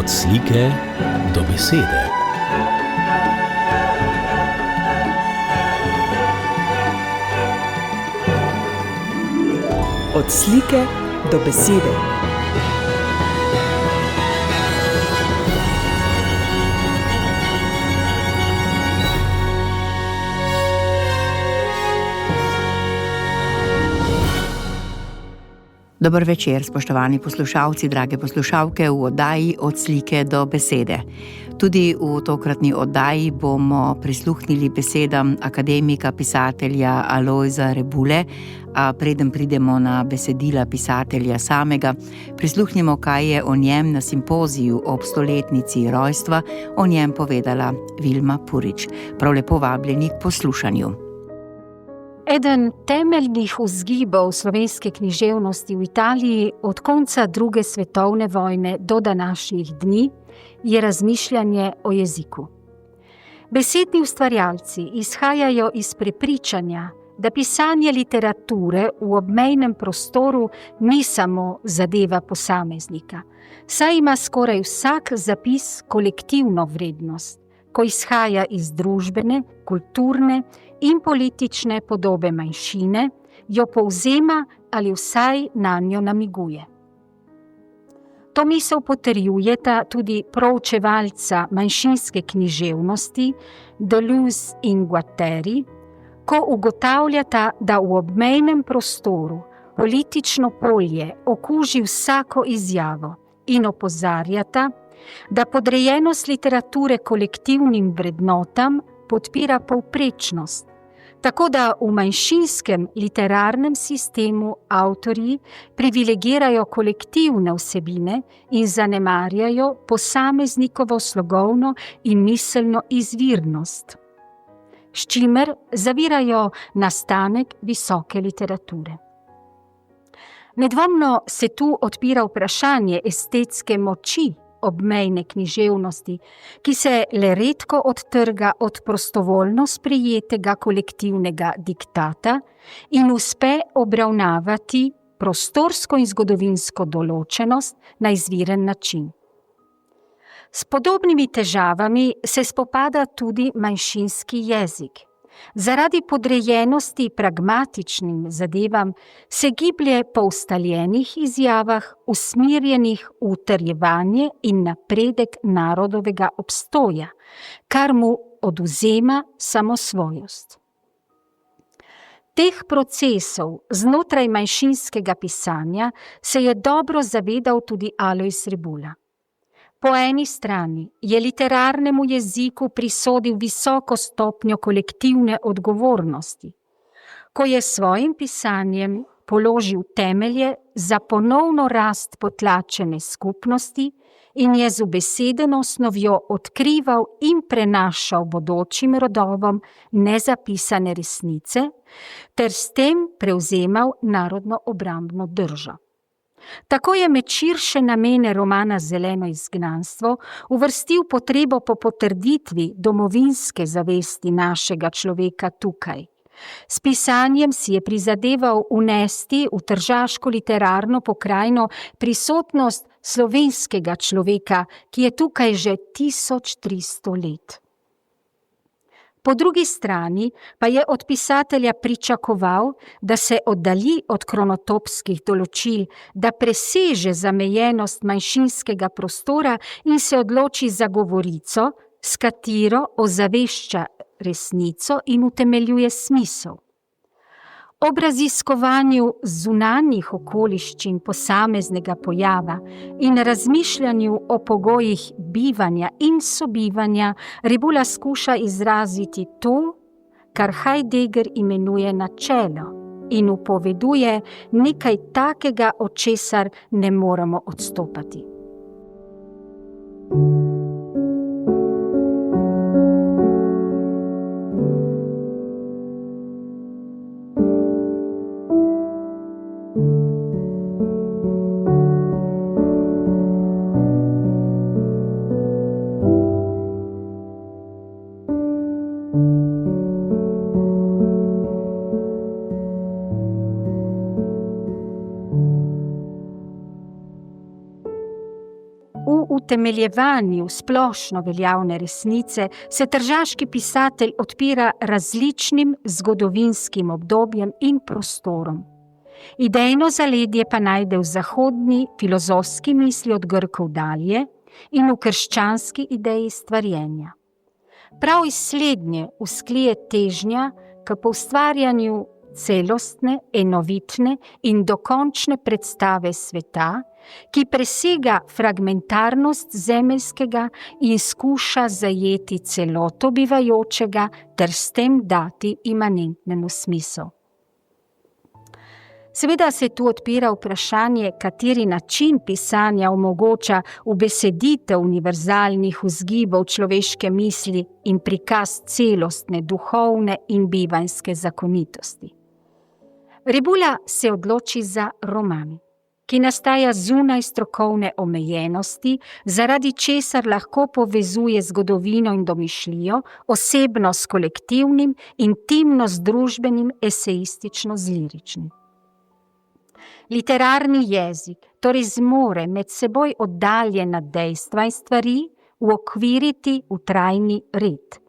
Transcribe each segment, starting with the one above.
Od slike do besede. Od slike do besede. Dober večer, spoštovani poslušalci, drage poslušalke v oddaji Od slike do besede. Tudi v tokratni oddaji bomo prisluhnili besedam akademika, pisatelja Alojza Rebule, a preden pridemo na besedila pisatelja samega, prisluhnimo, kaj je o njem na simpoziju ob 100-letnici rojstva o njem povedala Vilma Purič. Prav lepo vabljeni k poslušanju. Eden temeljnih vzgibov slovenske književnosti v Italiji od konca druge svetovne vojne do današnjih dni je razmišljanje o jeziku. Besedni ustvarjalci izhajajo iz prepričanja, da pisanje literature v obmejnem prostoru ni samo zadeva posameznika, saj ima skoraj vsak zapis kolektivno vrednost, ko izhaja iz družbene, kulturne in politične podobe manjšine, jo povzema ali vsaj nanjo namiguje. To misel potrjujeta tudi proučevalca manjšinske književnosti Deleuze in Guattari, ko ugotavljata, da v obmejnem prostoru politično polje okuži vsako izjavo in opozarjata, da podrejenost literature kolektivnim vrednotam podpira povprečnost, tako da v manjšinskem literarnem sistemu avtorji privilegirajo kolektivne vsebine in zanemarjajo posameznikovo slogovno in miselno izvirnost, s čimer zavirajo nastanek visoke literature. Nedvomno se tu odpira vprašanje estetske moči obmejne književnosti, ki se le redko odtrga od prostovoljno sprejetega kolektivnega diktata in uspe obravnavati prostorsko in zgodovinsko določenost na izviren način. S podobnimi težavami se spopada tudi manjšinski jezik. Zaradi podrejenosti pragmatičnim zadevam se giblje po ustaljenih izjavah, usmerjenih v utrjevanje in napredek narodovega obstoja, kar mu odvzema samosvojost. Teh procesov znotraj manjšinskega pisanja se je dobro zavedal tudi Alojz Rebula. Po eni strani je literarnemu jeziku prisodil visoko stopnjo kolektivne odgovornosti, ko je s svojim pisanjem položil temelje za ponovno rast potlačene skupnosti in je z ubesedeno osnovjo odkrival in prenašal bodočim rodovom nezapisane resnice ter s tem prevzemal narodno obrambno držo. Tako je med širše namene romana Zeleno izgnanstvo uvrstil potrebo po potrditvi domovinske zavesti našega človeka tukaj. S pisanjem si je prizadeval unesti v tržaško literarno pokrajino prisotnost slovenskega človeka, ki je tukaj že 1300 let. Po drugi strani pa je od pisatelja pričakoval, da se oddalji od kronotopskih določil, da preseže zamejenost manjšinskega prostora in se odloči za govorico, s katero ozavešča resnico in utemeljuje smisel. Ob raziskovanju zunanjih okoliščin posameznega pojava in razmišljanju o pogojih bivanja in sobivanja Rebula skuša izraziti to, kar Heidegger imenuje načelo in upoveduje nekaj takega, od česar ne moremo odstopati. utemeljevanju splošno veljavne resnice se tržaški pisatelj odpira različnim zgodovinskim obdobjem in prostorom. Idejno zaledje pa najde v zahodni filozofski misli od Grkov dalje in v krščanski ideji stvarjenja. Prav iz slednje vzklije težnja k poustvarjanju celostne, enovitne in dokončne predstave sveta, ki presega fragmentarnost zemeljskega in skuša zajeti celoto bivajočega ter s tem dati imanentnemu smislu. Seveda se tu odpira vprašanje, kateri način pisanja omogoča ubeseditev univerzalnih vzgibov človeške misli in prikaz celostne, duhovne in bivanjske zakonitosti. Rebula se odloči za roman, ki nastaja zunaj strokovne omejenosti, zaradi česar lahko povezuje zgodovino in domišljijo, osebno s kolektivnim, intimno z družbenim, esejistično z liričnim. Literarni jezik torej zmore med seboj oddaljena dejstva in stvari uokviriti v trajni red.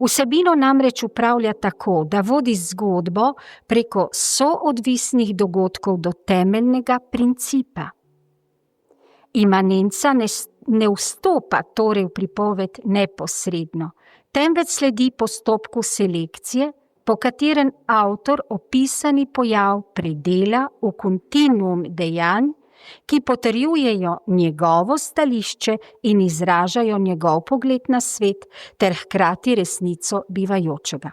Vsebino namreč upravlja tako, da vodi zgodbo preko soodvisnih dogodkov do temeljnega principa. Imanenca ne vstopa torej v pripoved neposredno, temveč sledi postopku selekcije, po katerem avtor opisani pojav predela v kontinuum dejanj, ki potrjujejo njegovo stališče in izražajo njegov pogled na svet ter hkrati resnico bivajočega.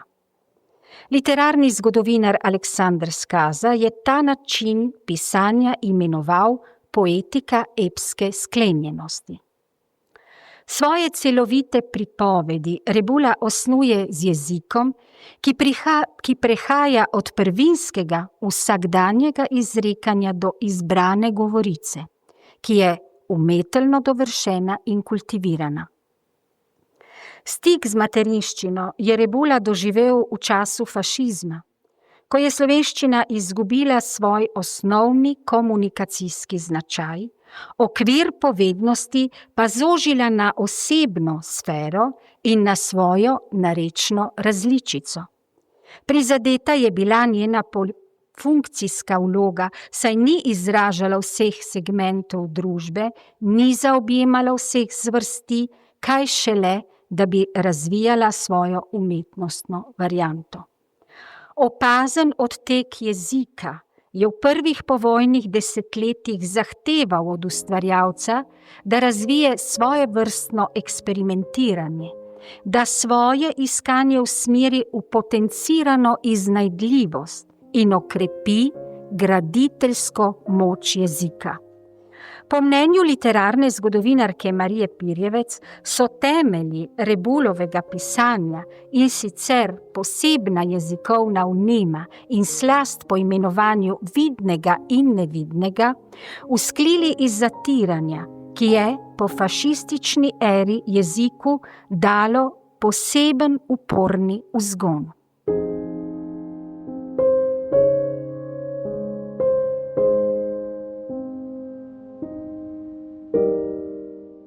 Literarni zgodovinar Aleksander Skaza je ta način pisanja imenoval poetika epske sklenjenosti. Svoje celovite pripovedi Rebula osnuje z jezikom, ki prehaja od prvinskega vsakdanjega izrekanja do izbrane govorice, ki je umetelno dovršena in kultivirana. Stik z materinščino je Rebula doživel v času fašizma, ko je slovenščina izgubila svoj osnovni komunikacijski značaj, okvir povednosti pa zožila na osebno sfero in na svojo narečno različico. Prizadeta je bila njena funkcijska vloga, saj ni izražala vseh segmentov družbe, ni zaobjemala vseh zvrsti, kaj šele, da bi razvijala svojo umetnostno varianto. Opazen odtek jezika je v prvih povojnih desetletjih zahteval od ustvarjalca, da razvije svojevrstno eksperimentiranje, da svoje iskanje usmeri v potencirano iznajdljivost in okrepi graditeljsko moč jezika. Po mnenju literarne zgodovinarke Marije Pirjevec so temelji Rebulovega pisanja in sicer posebna jezikovna vnema in slast po imenovanju vidnega in nevidnega vzklili iz zatiranja, ki je po fašistični eri jeziku dalo poseben uporni vzgon.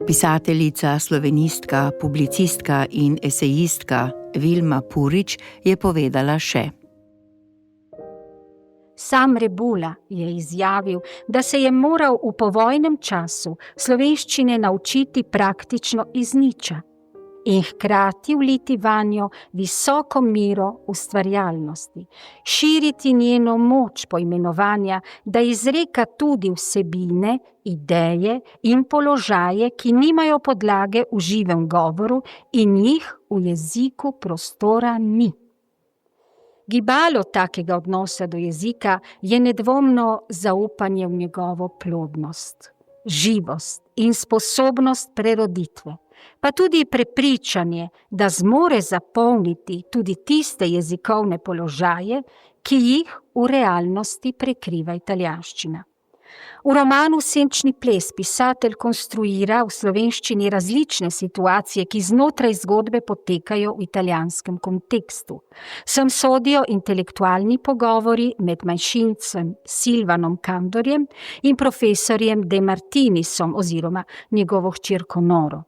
Pisateljica, slovenistka, publicistka in esejistka Vilma Purič je povedala še: Sam Rebula je izjavil, da se je moral v povojnem času slovenščine naučiti praktično iz niča in hkrati vliti vanjo visoko mero ustvarjalnosti, širiti njeno moč poimenovanja, da izreka tudi vsebine, ideje in položaje, ki nimajo podlage v živem govoru in jih v jeziku prostora ni. Gibalo takega odnosa do jezika je nedvomno zaupanje v njegovo plodnost, živost in sposobnost preroditve, pa tudi prepričanje, da zmore zapolniti tudi tiste jezikovne položaje, ki jih v realnosti prekriva italijanščina. V romanu Senčni ples pisatelj konstruira v slovenščini različne situacije, ki znotraj zgodbe potekajo v italijanskem kontekstu. Sem sodijo intelektualni pogovori med manjšincem Silvanom Kandorjem in profesorjem De Martinisom oziroma njegovo hčerko Noro.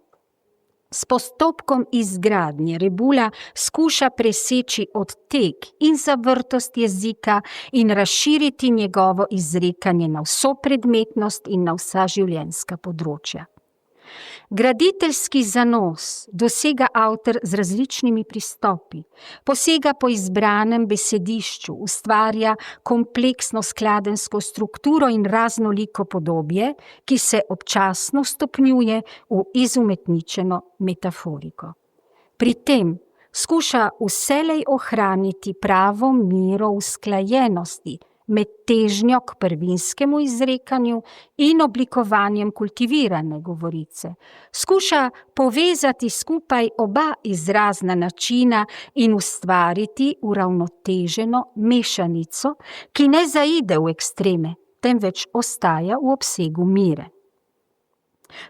S postopkom izgradnje Rebula skuša preseči odtek in zavrtost jezika in razširiti njegovo izrekanje na vso predmetnost in na vsa življenjska področja. Graditeljski zanos dosega avtor z različnimi pristopi, posega po izbranem besedišču, ustvarja kompleksno skladensko strukturo in raznoliko podobje, ki se občasno stopnjuje v izumetničeno metaforiko. Pri tem skuša vselej ohraniti pravo mero usklajenosti med težnjo k prvinskemu izrekanju in oblikovanjem kultivirane govorice. Skuša povezati skupaj oba izrazna načina in ustvariti uravnoteženo mešanico, ki ne zaide v ekstreme, temveč ostaja v obsegu mire.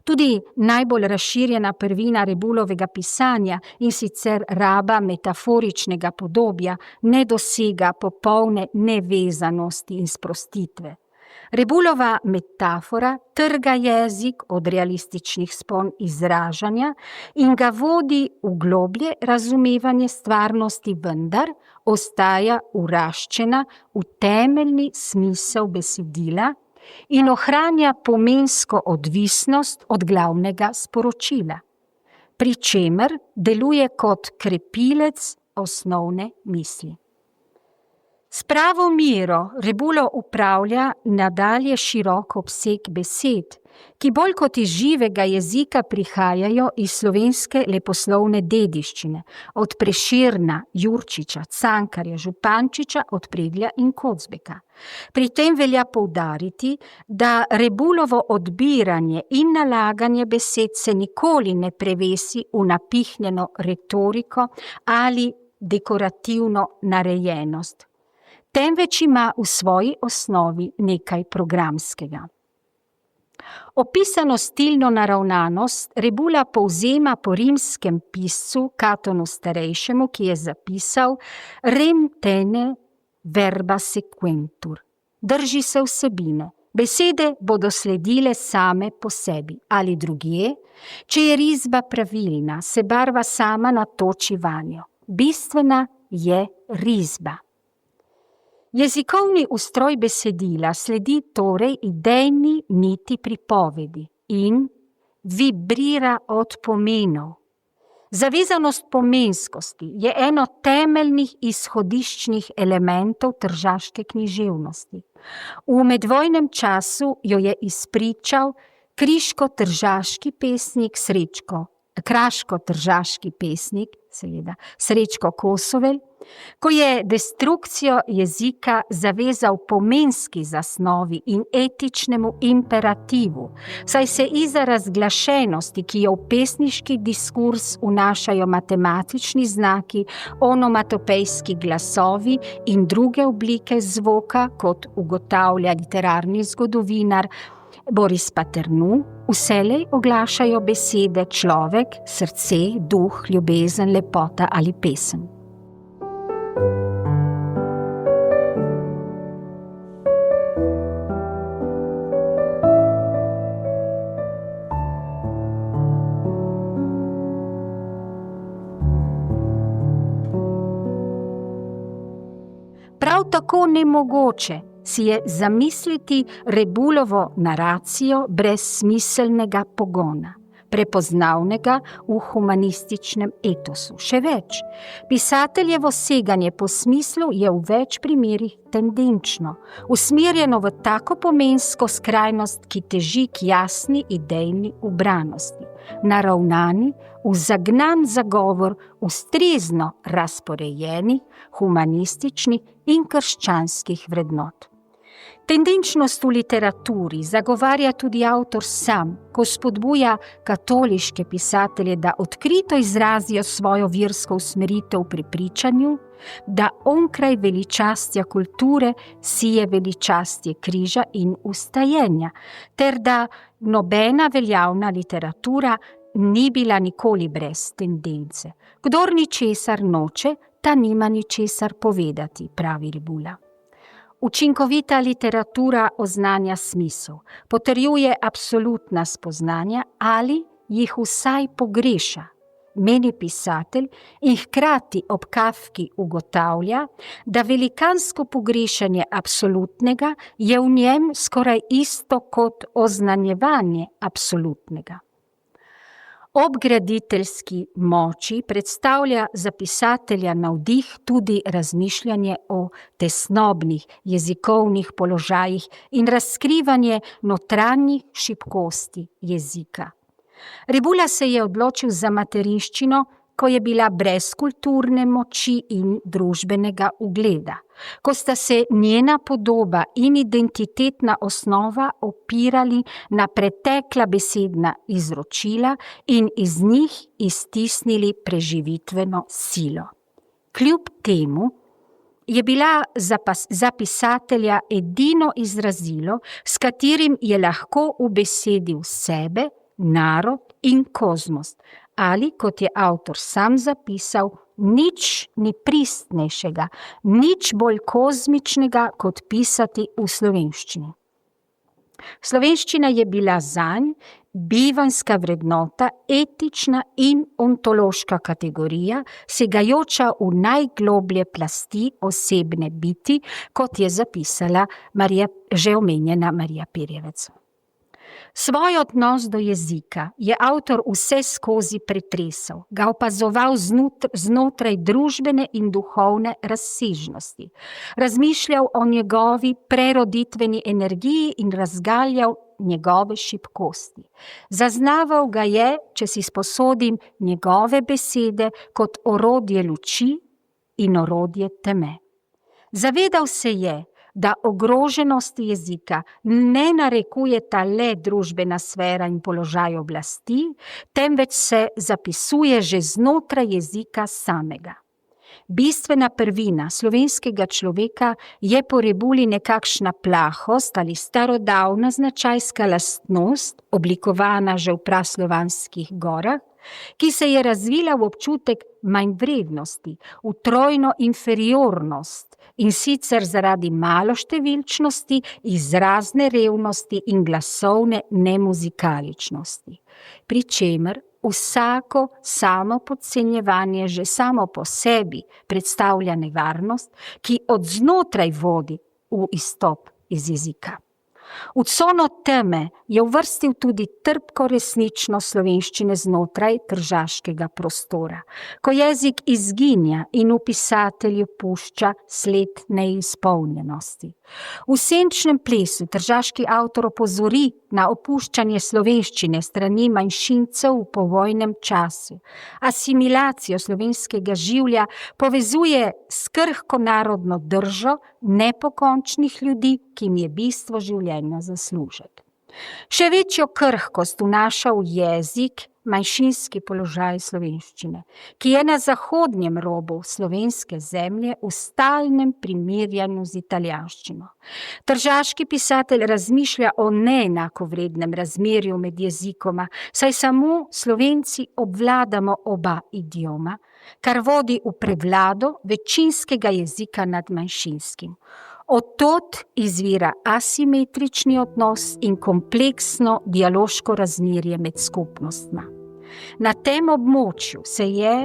Tudi najbolj razširjena prvina Rebulovega pisanja, in sicer raba metaforičnega podobja, ne dosega popolne nevezanosti in sprostitve. Rebulova metafora trga jezik od realističnih spon izražanja in ga vodi v globlje razumevanje stvarnosti, vendar ostaja vraščena v temeljni smisel besedila in ohranja pomensko odvisnost od glavnega sporočila, pri čemer deluje kot krepilec osnovne misli. S pravo mero Rebulo upravlja nadalje širok obseg besed, ki bolj kot iz živega jezika prihajajo iz slovenske leposlovne dediščine, od Prešerna, Jurčiča, Cankarja, Župančiča, od Preglja in Kocbeka. Pri tem velja poudariti, da Rebulovo odbiranje in nalaganje besed se nikoli ne prevesi v napihnjeno retoriko ali dekorativno narejenost, temveč ima v svoji osnovi nekaj programskega. Opisano stilno naravnanost Rebula povzema po rimskem piscu Katonu Starejšemu, ki je zapisal rem tene verba sequentur. Drži se vsebine. Besede bodo sledile same po sebi ali drugje, če je risba pravilna, se barva sama natoči vanjo. Bistvena je risba. Jezikovni ustroj besedila sledi torej idejni niti pripovedi in vibrira od pomenov. Zavezanost pomenskosti je eno temeljnih izhodiščnih elementov tržaške književnosti. V medvojnem času jo je izpričal kraško-tržaški pesnik Srečko Kosovelj, ko je destrukcijo jezika zavezal pomenski zasnovi in etičnemu imperativu, saj se iza razglašenosti, ki jo v pesniški diskurs vnašajo matematični znaki, onomatopejski glasovi in druge oblike zvoka, kot ugotavlja literarni zgodovinar Boris Paternu, vselej oglašajo besede človek, srce, duh, ljubezen, lepota ali pesem. Prav tako nemogoče si je zamisliti Rebulovo naracijo brez smiselnega pogona, prepoznavnega v humanističnem etosu. Še več, pisateljevo seganje po smislu je v več primerih tendenčno, usmerjeno v tako pomensko skrajnost, ki teži k jasni idejni ubranosti, naravnani, v zagnan zagovor ustrezno razporejenih, humanističnih in krščanskih vrednot. Tendenčnost v literaturi zagovarja tudi avtor sam, ko spodbuja katoliške pisatelje, da odkrito izrazijo svojo versko usmeritev v prepričanju, da onkraj veličastja kulture sije veličastje križa in ustajenja, ter da nobena veljavna literatura ni bila nikoli brez tendence. Kdor ničesar noče, ta nima ničesar povedati, pravi Rebula. Učinkovita literatura oznanja smisel, potrjuje absolutna spoznanja ali jih vsaj pogreša, meni pisatelj, in hkrati ob Kafki ugotavlja, da velikansko pogrešanje absolutnega je v njem skoraj isto kot oznanjevanje absolutnega. Ob graditeljski moči predstavlja za pisatelja navdih tudi razmišljanje o tesnobnih jezikovnih položajih in razkrivanje notranjih šibkosti jezika. Rebula se je odločil za materinščino, ko je bila brez kulturne moči in družbenega ugleda, ko sta se njena podoba in identitetna osnova opirali na pretekla besedna izročila in iz njih iztisnili preživitveno silo. Kljub temu je bila za pisatelja edino izrazilo, s katerim je lahko ubesedil sebe, narod in kozmos, ali, kot je avtor sam zapisal, nič ni pristnejšega, nič bolj kozmičnega, kot pisati v slovenščini. Slovenščina je bila zanj bivanjska vrednota, etična in ontološka kategorija, segajoča v najgloblje plasti osebne biti, kot je zapisala že omenjena Marija Pirjevec. Svoj odnos do jezika je avtor vse skozi pretresal, ga opazoval znotraj družbene in duhovne razsežnosti, razmišljal o njegovi preroditveni energiji in razgaljal njegove šibkosti. Zaznaval ga je, če si sposodim, njegove besede kot orodje luči in orodje teme. Zavedal se je, da ogroženost jezika ne narekujeta le družbena sfera in položaj oblasti, temveč se zapisuje že znotraj jezika samega. Bistvena prvina slovenskega človeka je po Rebuli nekakšna plahost ali starodavna značajska lastnost, oblikovana že v praslovanskih gorah, ki se je razvila v občutek manjvrednosti, v trojno inferiornost, in sicer zaradi maloštevilčnosti, izrazne revnosti in glasovne nemuzikaličnosti. Pri čemer vsako samo podcenjevanje že samo po sebi predstavlja nevarnost, ki od znotraj vodi v izstop iz jezika. V cono teme je uvrstil tudi trpko resničnost slovenščine znotraj tržaškega prostora, ko jezik izginja in v pisatelju pušča sled neizpolnjenosti. V senčnem plesu tržaški avtor opozori na opuščanje slovenščine strani manjšincev v povojnem času. Asimilacijo slovenskega življa povezuje s krhko narodno držo nepokončnih ljudi, ki jim je bistvo življenja zaslužek. Še večjo krhkost vnaša v jezik manjšinski položaj slovenščine, ki je na zahodnjem robu slovenske zemlje v stalnem primerjanju z italijanščino. Tržaški pisatelj razmišlja o neenakovrednem razmerju med jezikoma, saj samo Slovenci obvladamo oba idioma, kar vodi v prevlado večinskega jezika nad manjšinskim. Od tod izvira asimetrični odnos in kompleksno dialoško razmerje med skupnostma. Na tem območju se je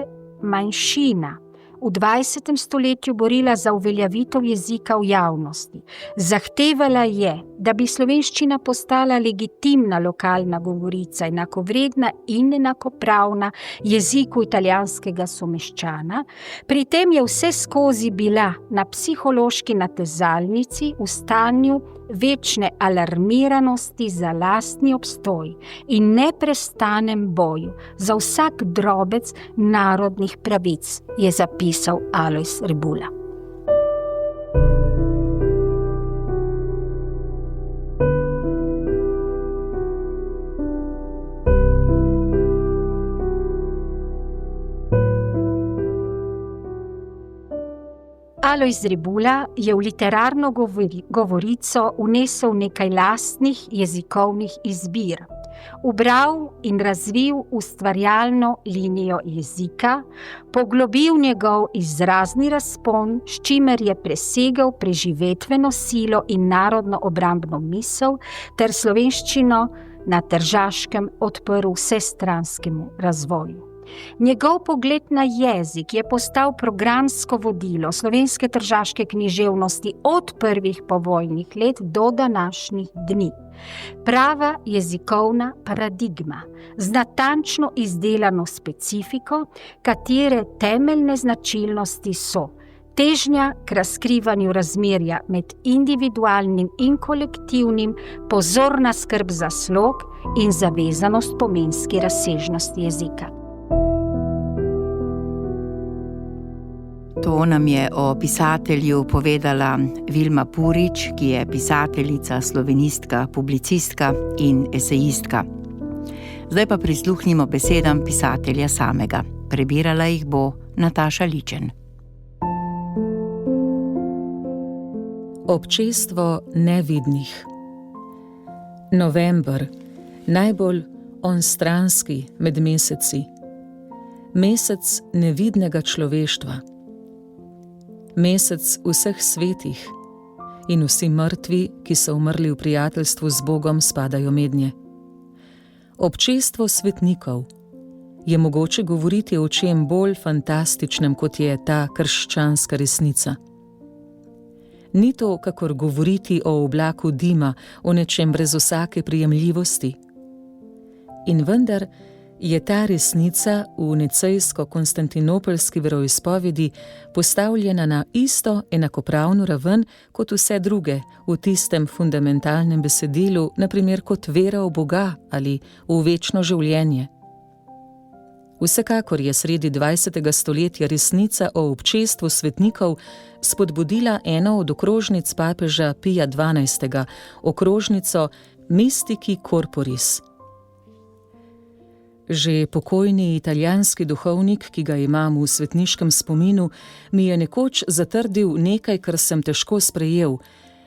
manjšina v 20. stoletju borila za uveljavitev jezika v javnosti. Zahtevala je, da bi slovenščina postala legitimna lokalna govorica, enakovredna in enakopravna jeziku italijanskega someščana. Pri tem je vse skozi bila na psihološki natezalnici v stanju večne alarmiranosti za lastni obstoj in neprestanem boju za vsak drobec narodnih pravic, je zapisal Alojz Rebula. Alojz Rebula je v literarno govorico vnesel nekaj lastnih jezikovnih izbir. Ubral in razvil ustvarjalno linijo jezika, poglobil njegov izrazni razpon, s čimer je presegel preživetveno silo in narodno obrambno misel ter slovenščino na Tržaškem odprl vsestranskemu razvoju. Njegov pogled na jezik je postal programsko vodilo slovenske tržaške književnosti od prvih povojnih let do današnjih dni. Prava jezikovna paradigma z natančno izdelano specifiko, katere temeljne značilnosti so težnja k razkrivanju razmerja med individualnim in kolektivnim, pozorna skrb za slog in zavezanost pomenski razsežnosti jezika. To nam je o pisatelju povedala Vilma Purič, ki je pisateljica, slovenistka, publicistka in esejistka. Zdaj pa prisluhnimo besedam pisatelja samega. Prebirala jih bo Nataša Ličen. Občestvo nevidnih. November, najbolj onstranski med meseci. Mesec nevidnega človeštva. Mesec vseh svetih in vsi mrtvi, ki so umrli v prijateljstvu z Bogom, spadajo mednje. Občestvo svetnikov. Je mogoče govoriti o čem bolj fantastičnem, kot je ta krščanska resnica? Ni to kakor govoriti o oblaku dima, o nečem brez vsake prijemljivosti. In vendar je ta resnica v nicejsko-konstantinopeljski veroizpovedi postavljena na isto enakopravno raven kot vse druge v tistem fundamentalnem besedilu, na primer kot vera v Boga ali v večno življenje. Vsekakor je sredi 20. stoletja resnica o občestvu svetnikov spodbudila eno od okrožnic papeža Pija XII., okrožnico Mystici Corporis. Že pokojni italijanski duhovnik, ki ga imam v svetniškem spominu, mi je nekoč zatrdil nekaj, kar sem težko sprejel,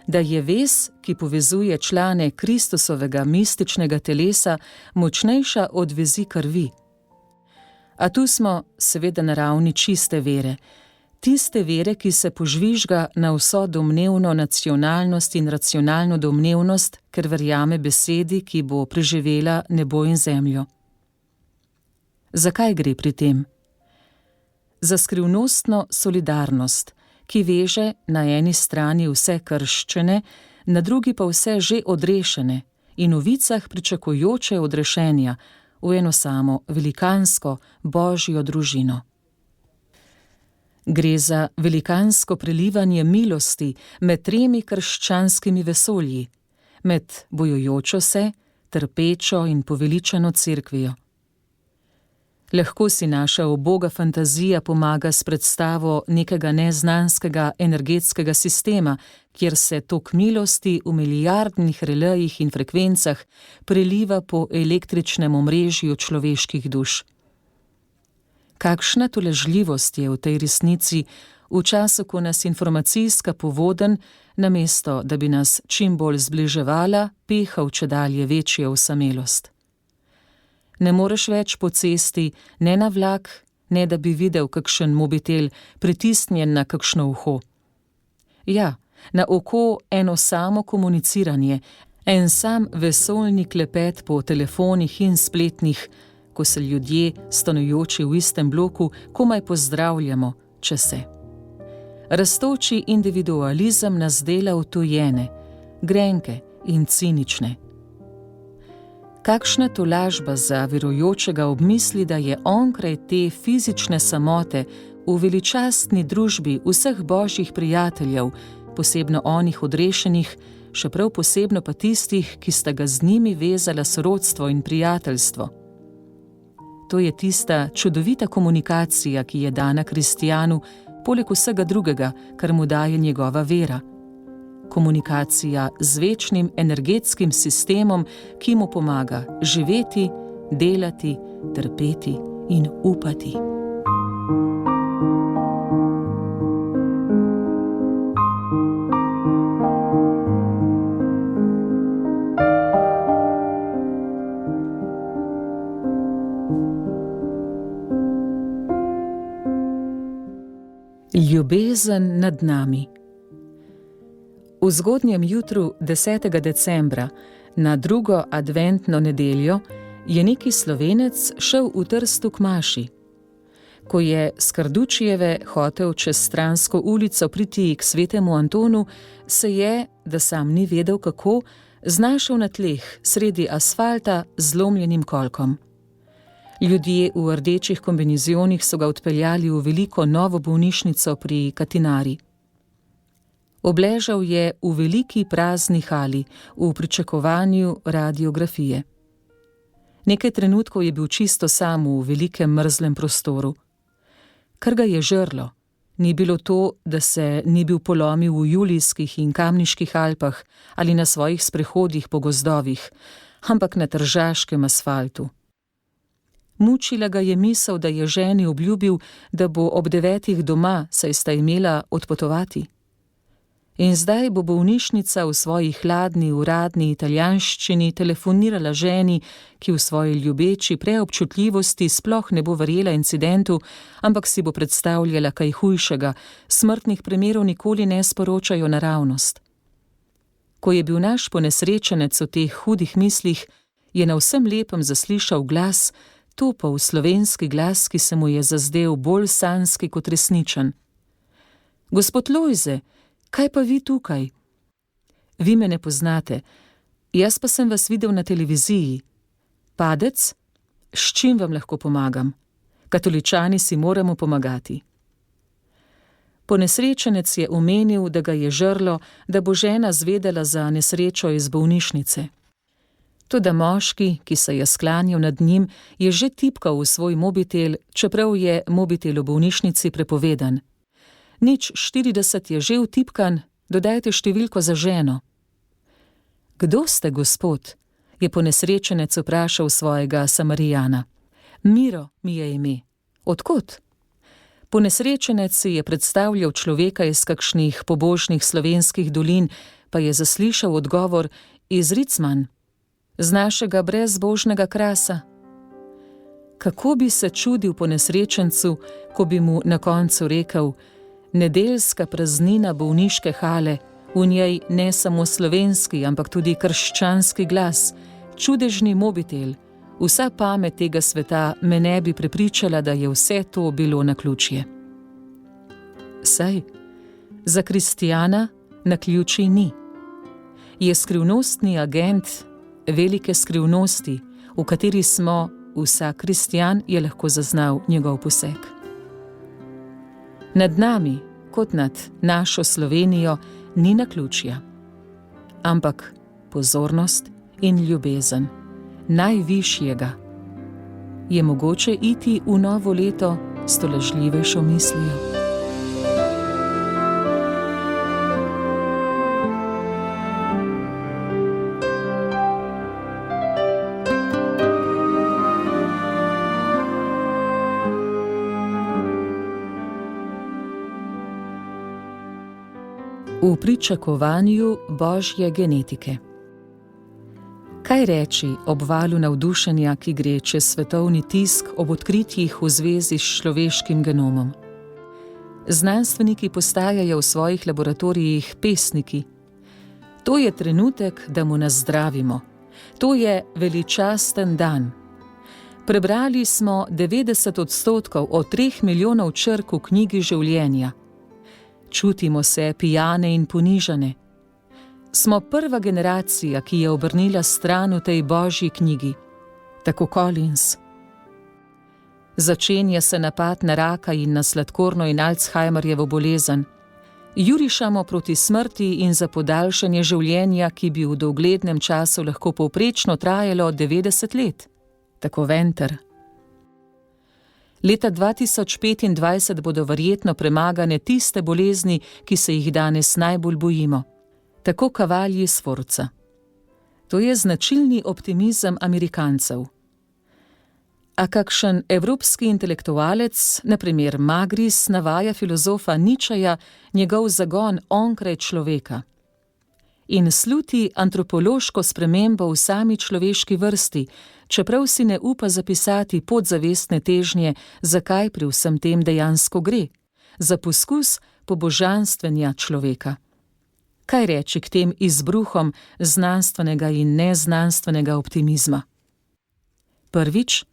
da je vez, ki povezuje člane Kristusovega mističnega telesa, močnejša od vezi krvi. A tu smo seveda na ravni čiste vere, tiste vere, ki se požvižga na vso domnevno nacionalnost in racionalno domnevnost, ker verjame besedi, ki bo preživela nebo in zemljo. Zakaj gre pri tem? Za skrivnostno solidarnost, ki veže na eni strani vse krščene, na drugi pa vse že odrešene in v vicah pričakujoče odrešenja v eno samo velikansko božjo družino. Gre za velikansko prelivanje milosti med tremi krščanskimi vesolji, med bojujočo se, trpečo in poveličano cerkvijo. Lahko si naša uboga fantazija pomaga s predstavo nekega neznanskega energetskega sistema, kjer se tok milosti v milijardnih relejih in frekvencah preliva po električnem omrežju človeških duš. Kakšna tolažljivost je v tej resnici v času, ko nas informacijska povodenj, namesto da bi nas čim bolj zbliževala, peha v čedalje večjo osamelost. Ne moreš več po cesti, ne na vlak, ne da bi videl kakšen mobitel pritisnjen na kakšno uho. Ja, na oko eno samo komuniciranje, en sam vesoljni klepet po telefonih in spletnih, ko se ljudje, stanujoči v istem bloku, komaj pozdravljamo, če se. Rastoči individualizem nas dela utujene, grenke in cinične. Kakšna tolažba za verujočega obmisli, da je onkraj te fizične samote v veličastni družbi vseh božjih prijateljev, posebno onih odrešenih, še prav posebno pa tistih, ki sta ga z njimi vezala sorodstvo in prijateljstvo. To je tista čudovita komunikacija, ki je dana kristijanu, poleg vsega drugega, kar mu daje njegova vera. Komunikacija z večnim energetskim sistemom, ki mu pomaga živeti, delati, trpeti in upati. Ljubezen nad nami. V zgodnjem jutru 10. decembra, na 2. adventno nedeljo, je neki Slovenec šel v Trstu k maši. Ko je s Kardučijeve hotel čez stransko ulico priti k svetemu Antonu, se je, da sam ni vedel kako, znašel na tleh sredi asfalta z zlomljenim kolkom. Ljudje v rdečih kombinizionih so ga odpeljali v veliko novo bolnišnico pri Katinari. Obležal je v veliki prazni hali v pričakovanju radiografije. Nekaj trenutkov je bil čisto sam v velikem mrzlem prostoru. Kar ga je žrlo, ni bilo to, da se ni bil polomil v Julijskih in Kamniških Alpah ali na svojih sprehodih po gozdovih, ampak na tržaškem asfaltu. Mučila ga je misel, da je ženi obljubil, da bo ob 9. doma, saj sta imela odpotovati. In zdaj bo bolnišnica v svoji hladni, uradni italijanščini telefonirala ženi, ki v svoji ljubeči preobčutljivosti sploh ne bo verjela incidentu, ampak si bo predstavljala kaj hujšega, smrtnih primerov nikoli ne sporočajo naravnost. Ko je bil naš ponesrečenec v teh hudih mislih, je na vsem lepem zaslišal glas, topel slovenski glas, ki se mu je zazdel bolj sanjski kot resničen. Gospod Lojze, kaj pa vi tukaj? Vi me ne poznate, jaz pa sem vas videl na televiziji. Padec? S čim vam lahko pomagam? Katoličani si moramo pomagati. Ponesrečenec je omenil, da ga je žrlo, da bo žena zvedela za nesrečo iz bolnišnice. Toda moški, ki se je sklanjal nad njim, je že tipkal v svoj mobitel, čeprav je mobitel v bolnišnici prepovedan. 040 je že vtipkan, dodajte številko za ženo. Kdo ste, gospod? Je ponesrečenec vprašal svojega Samarijana. Miro mi je ime. Odkot? Ponesrečenec si je predstavljal človeka iz kakšnih pobožnih slovenskih dolin, pa je zaslišal odgovor iz Ricman, z našega brezbožnega krasa. Kako bi se čudil ponesrečencu, ko bi mu na koncu rekel: nedeljska praznina bolniške hale, v njej ne samo slovenski, ampak tudi krščanski glas, čudežni mobitel, vsa pamet tega sveta me ne bi prepričala, da je vse to bilo naključje. Saj, za kristjana naključij ni. Je skrivnostni agent velike skrivnosti, v kateri smo, vsak kristjan je lahko zaznal njegov poseg. Nad nami, kot nad našo Slovenijo, ni naključja, ampak pozornost in ljubezen najvišjega. Je mogoče iti v novo leto s tolažljivejšo mislijo? V pričakovanju božje genetike. Kaj reči ob valu navdušenja, ki gre čez svetovni tisk ob odkritjih v zvezi s človeškim genomom? Znanstveniki postajajo v svojih laboratorijih pesniki. To je trenutek, da mu nazdravimo. To je veličasten dan. Prebrali smo 90% od 3 milijonov črk v knjigi življenja. Čutimo se pijane in ponižane. Smo prva generacija, ki je obrnila stran v tej božji knjigi. Tako Collins. Začenja se napad na raka in na sladkorno in Alzheimerjevo bolezen. Jurišamo proti smrti in za podaljšanje življenja, ki bi v doglednem času lahko povprečno trajalo 90 let. Tako Venter. Leta 2025 bodo verjetno premagane tiste bolezni, ki se jih danes najbolj bojimo. Tako Cavalli Sforza. To je značilni optimizem Amerikancev. A kakšen evropski intelektualec, na primer Magris, navaja filozofa Nietzscheja njegov zagon onkraj človeka. In sluti antropološko spremembo v sami človeški vrsti, čeprav si ne upa zapisati podzavestne težnje, zakaj pri vsem tem dejansko gre. za poskus pobožanstvenja človeka. Kaj reči k tem izbruhom znanstvenega in neznanstvenega optimizma? Prvič,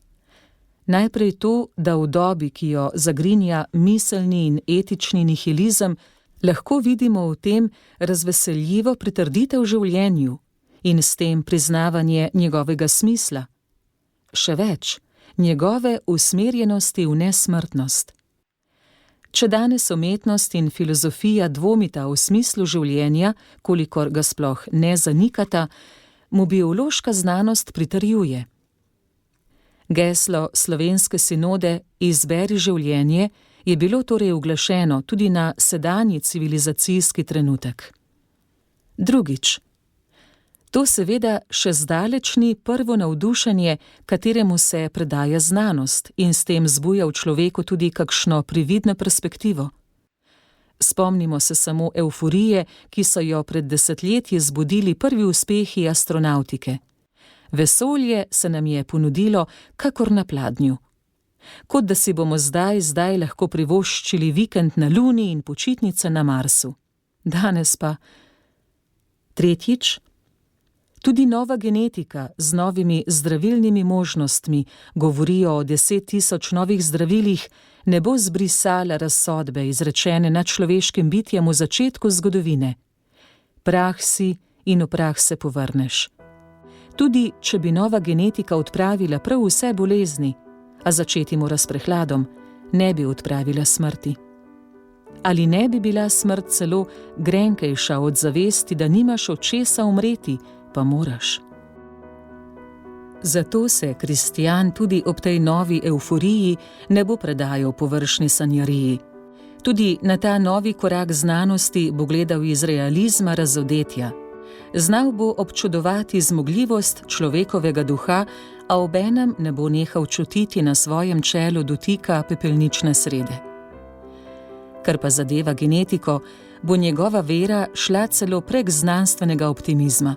najprej to, da v dobi, ki jo zagrinja miselni in etični nihilizem, lahko vidimo v tem razveseljivo pritrditev življenju in s tem priznavanje njegovega smisla. Še več, njegove usmerjenosti v nesmrtnost. Če danes umetnost in filozofija dvomita v smislu življenja, kolikor ga sploh ne zanikata, mu biološka znanost pritrjuje. Geslo slovenske sinode Izberi življenje je bilo torej uglašeno tudi na sedanji civilizacijski trenutek. Drugič, to seveda še zdaleč ni prvo navdušenje, kateremu se predaja znanost in s tem zbuja v človeku tudi kakšno prividno perspektivo. Spomnimo se samo evforije, ki so jo pred desetletji zbudili prvi uspehi astronavtike. Vesolje se nam je ponudilo kakor na pladnju. Kot da si bomo zdaj lahko privoščili vikend na Luni in počitnice na Marsu. Danes pa. Tretjič, tudi nova genetika z novimi zdravilnimi možnostmi, govorijo o 10.000 novih zdravilih, ne bo zbrisala razsodbe izrečene nad človeškim bitjem v začetku zgodovine. Prah si in v prah se povrneš. Tudi, če bi nova genetika odpravila prav vse bolezni, a začeti mora s prehladom, ne bi odpravila smrti. Ali ne bi bila smrt celo grenkejša od zavesti, da nimaš od česa umreti, pa moraš? Zato se kristjan tudi ob tej novi evforiji ne bo predajal površni sanjariji. Tudi na ta novi korak znanosti bo gledal iz realizma razodetja. Znal bo občudovati zmogljivost človekovega duha, a obenem ne bo nehal čutiti na svojem čelu dotika pepelnične srede. Kar pa zadeva genetiko, bo njegova vera šla celo prek znanstvenega optimizma.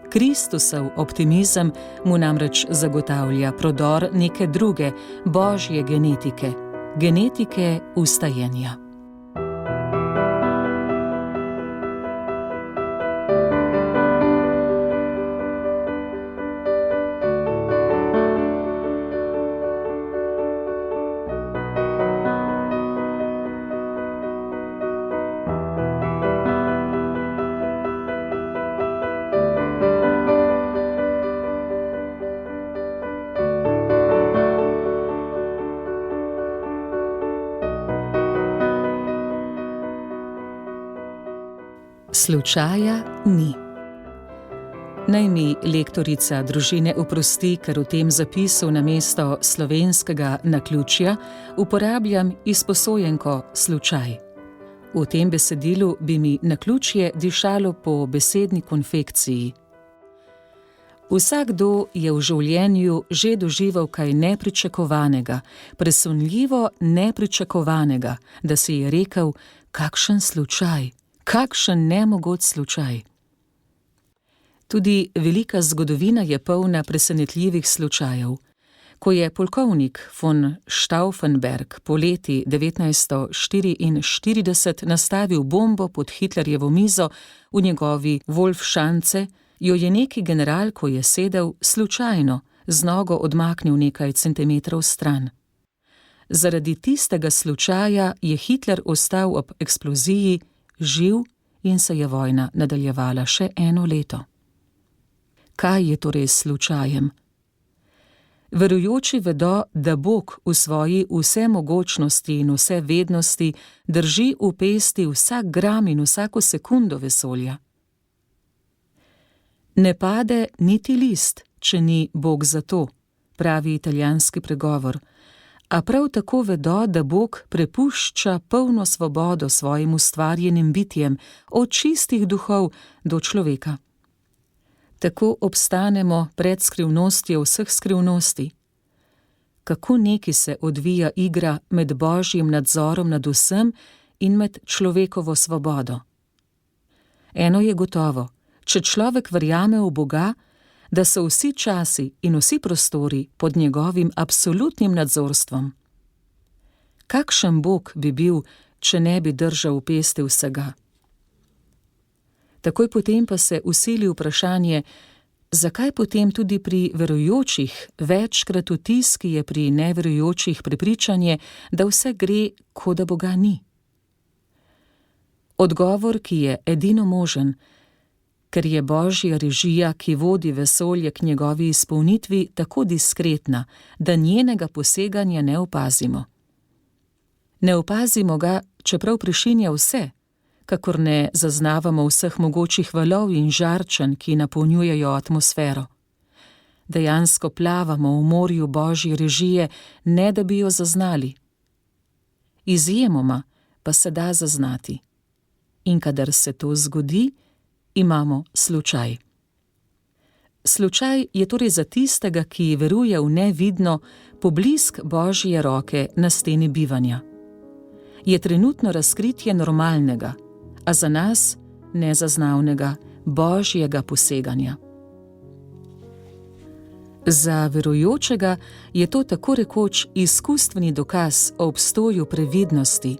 Kristusov optimizem mu namreč zagotavlja prodor neke druge, božje genetike, genetike vstajenja. Slučaja ni. Naj mi lektorica družine oprosti, ker v tem zapisu namesto slovenskega naključja uporabljam izposojenko slučaj. V tem besedilu bi mi naključje dišalo po besedni konfekciji. Vsakdo je v življenju že doživel kaj nepričakovanega, presunljivo nepričakovanega, da si je rekel, kakšen slučaj. Kakšen nemogoč slučaj. Tudi velika zgodovina je polna presenetljivih slučajev. Ko je polkovnik von Stauffenberg poleti 1944 nastavil bombo pod Hitlerjevo mizo v njegovi Wolfschanze, jo je neki general, ko je sedel, slučajno z nogo odmaknil nekaj centimetrov stran. Zaradi tistega slučaja je Hitler ostal ob eksploziji živ in se je vojna nadaljevala še 1 leto. Kaj je torej s slučajem? Verujoči vedo, da Bog v svoji vsemogočnosti in vsevednosti drži v pesti vsak gram in vsako sekundo vesolja. Ne pade niti list, če ni Bog za to, pravi italijanski pregovor, a prav tako vedo, da Bog prepušča polno svobodo svojim ustvarjenim bitjem, od čistih duhov do človeka. Tako obstanemo pred skrivnostjo vseh skrivnosti. Kako neki se odvija igra med Božjim nadzorom nad vsem in med človekovo svobodo. Eno je gotovo, če človek verjame v Boga, da so vsi časi in vsi prostori pod njegovim absolutnim nadzorstvom. Kakšen Bog bi bil, če ne bi držal v pesti vsega? Takoj potem pa se vsili vprašanje, zakaj potem tudi pri verujočih večkrat vtis, ki je pri neverujočih prepričanje, da vse gre, kot da Boga ni? Odgovor, ki je edino možen, ker je Božja režija, ki vodi vesolje k njegovi izpolnitvi, tako diskretna, da njenega poseganja ne opazimo. Ne opazimo ga, čeprav prešinja vse, kakor ne zaznavamo vseh mogočih valov in žarčenj, ki napolnjujejo atmosfero. Dejansko plavamo v morju Božje režije, ne da bi jo zaznali. Izjemoma pa se da zaznati. In kadar se to zgodi, imamo slučaj. Slučaj je torej za tistega, ki veruje v nevidno, poblisk Božje roke na steni bivanja. Je trenutno razkritje normalnega, a za nas nezaznavnega Božjega poseganja. Za verujočega je to tako rekoč izkustveni dokaz o obstoju previdnosti,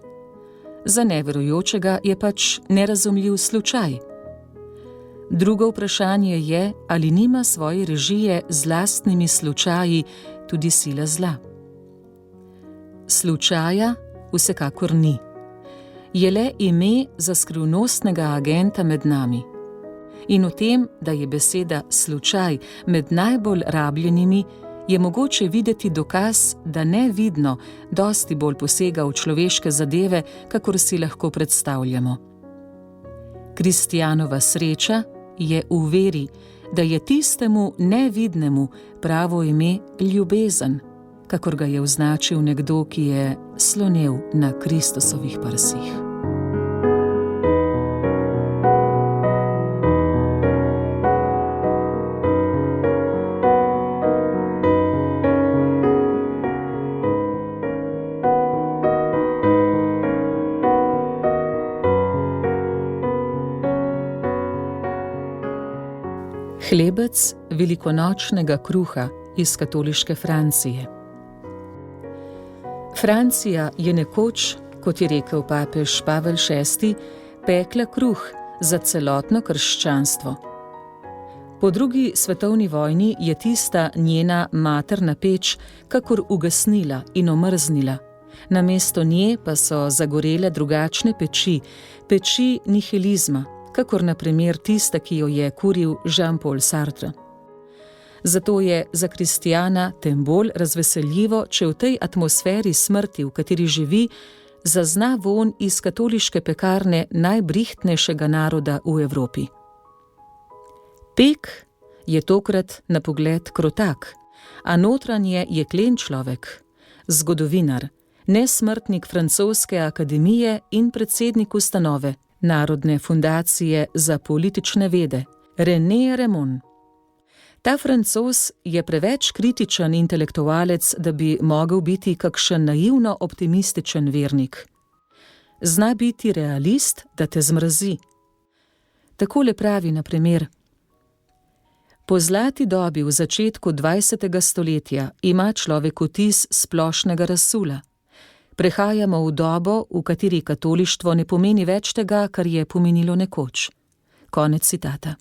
za neverujočega je pač nerazumljiv slučaj. Drugo vprašanje je, ali nima svoje režije z lastnimi slučaji tudi sila zla. Slučaja vsekakor ni. Je le ime za skrivnostnega agenta med nami. In v tem, da je beseda slučaj med najbolj rabljenimi, je mogoče videti dokaz, da nevidno dosti bolj posega v človeške zadeve, kakor si lahko predstavljamo. Kristjanova sreča je v veri, da je tistemu nevidnemu pravo ime ljubezen, kakor ga je označil nekdo, ki je slonel na Kristusovih prsih. Hlebec velikonočnega kruha iz katoliške Francije. Francija je nekoč, kot je rekel papež Pavel VI, pekla kruh za celotno krščanstvo. Po drugi svetovni vojni je tista njena materna peč kakor ugasnila in omrznila. Namesto nje pa so zagorele drugačne peči, peči nihilizma, kakor na primer tista, ki jo je kuril Jean-Paul Sartre. Zato je za kristjana tem bolj razveseljivo, če v tej atmosferi smrti, v kateri živi, zazna vonj iz katoliške pekarne najbrihtnejšega naroda v Evropi. Pek je tokrat na pogled krotak, a notranje jeklen človek, zgodovinar, nesmrtnik francoske akademije in predsednik ustanove Narodne fundacije za politične vede, René Remon. Ta Francoz je preveč kritičen intelektualec, da bi mogel biti kakšen naivno optimističen vernik. Zna biti realist, da te zmrzi. Takole pravi na primer: po zlati dobi v začetku 20. stoletja ima človek vtis splošnega razsula. Prehajamo v dobo, v kateri katolištvo ne pomeni več tega, kar je pomenilo nekoč. Konec citata.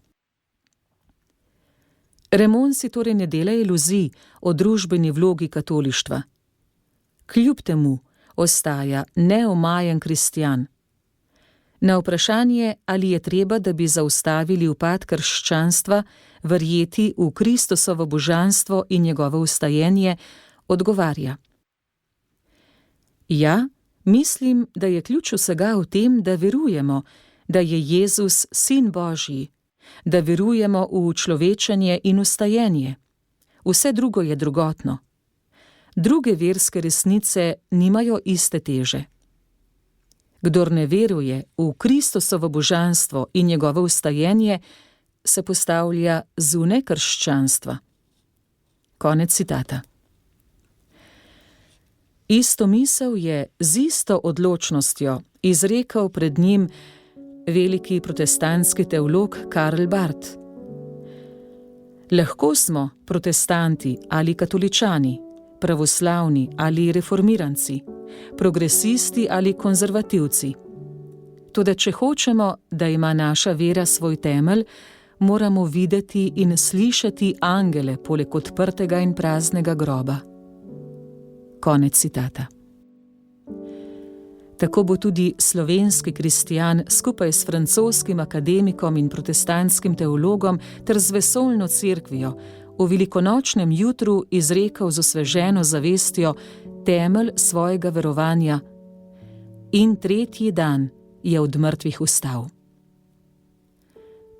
Remon si torej ne dela iluzij o družbeni vlogi katolištva. Kljub temu ostaja neomajen kristjan. Na vprašanje, ali je treba, da bi zaustavili upad krščanstva, verjeti v Kristusovo božanstvo in njegovo vstajenje, odgovarja: ja, mislim, da je ključ vsega v tem, da verujemo, da je Jezus sin Božji, da verujemo v človečenje in vstajenje. Vse drugo je drugotno. Druge verske resnice nimajo iste teže. Kdor ne veruje v Kristusovo božanstvo in njegovo vstajenje, se postavlja zunaj krščanstva. Konec citata. Isto misel je z isto odločnostjo izrekel pred njim veliki protestantski teolog Karl Barth. Lahko smo protestanti ali katoličani, pravoslavni ali reformiranci, progresisti ali konzervativci. Toda če hočemo, da ima naša vera svoj temelj, moramo videti in slišati angele poleg odprtega in praznega groba. Konec citata. Tako bo tudi slovenski kristjan skupaj s francoskim akademikom in protestantskim teologom ter z vesoljno cerkvijo v velikonočnem jutru izrekel z osveženo zavestjo temelj svojega verovanja: in tretji dan je od mrtvih vstal.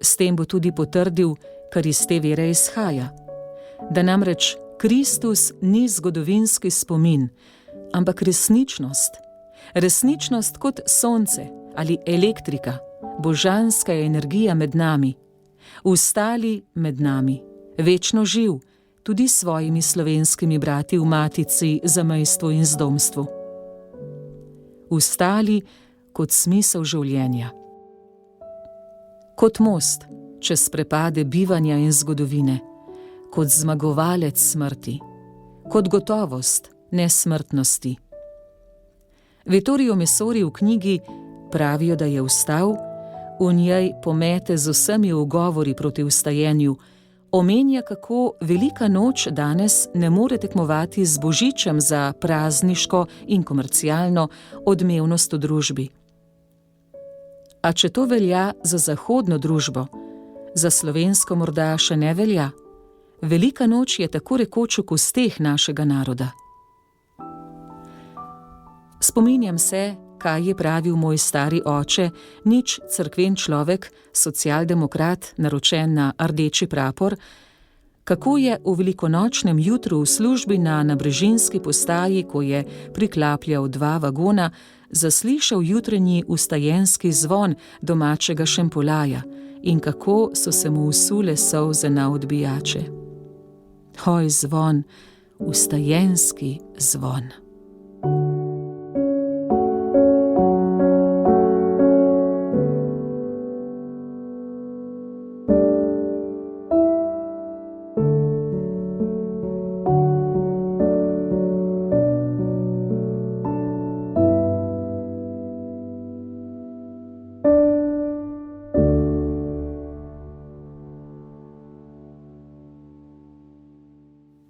S tem bo tudi potrdil, kar iz te vere izhaja, da namreč Kristus ni zgodovinski spomin, ampak resničnost. Resničnost kot sonce ali elektrika, božanska energija med nami, vstali med nami, večno živ, tudi s svojimi slovenskimi brati v matici, zamejstvu in zdomstvu. Vstali kot smisel življenja. Kot most čez prepade bivanja in zgodovine, kot zmagovalec smrti, kot gotovost nesmrtnosti. Vittorio Messori v knjigi Pravijo, da je vstal, v njej pomete z vsemi ugovori proti vstajenju, omenja, kako velika noč danes ne more tekmovati z božičem za prazniško in komercialno odmevnost v družbi. A če to velja za zahodno družbo, za slovensko morda še ne velja. Velika noč je tako rekoč v kosteh našega naroda. Spominjam se, kaj je pravil moj stari oče, nič cerkven človek, socialdemokrat, naročen na rdeči prapor, kako je v velikonočnem jutru v službi na nabrežinski postaji, ko je priklapljal 2 vagona, zaslišal jutranji vstajenski zvon domačega šempolaja in kako so se mu usule solze na odbijače. Hoj zvon, vstajenski zvon.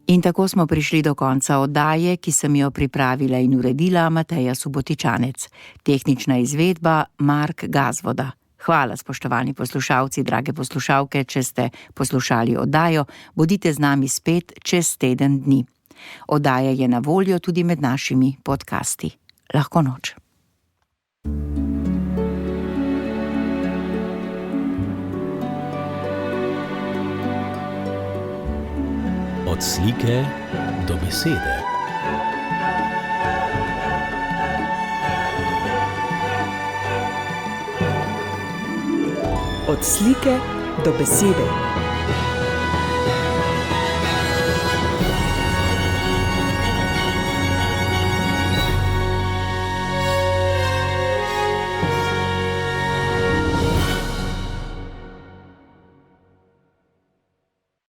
In tako smo prišli do konca oddaje, ki sem jo pripravila in uredila Mateja Subotičanec. Tehnična izvedba Mark Gazvoda. Hvala, spoštovani poslušalci, drage poslušalke, če ste poslušali oddajo. Bodite z nami spet čez teden dni. Oddaja je na voljo tudi med našimi podcasti. Lahko noč. Od slike do besede. Od slike do besede.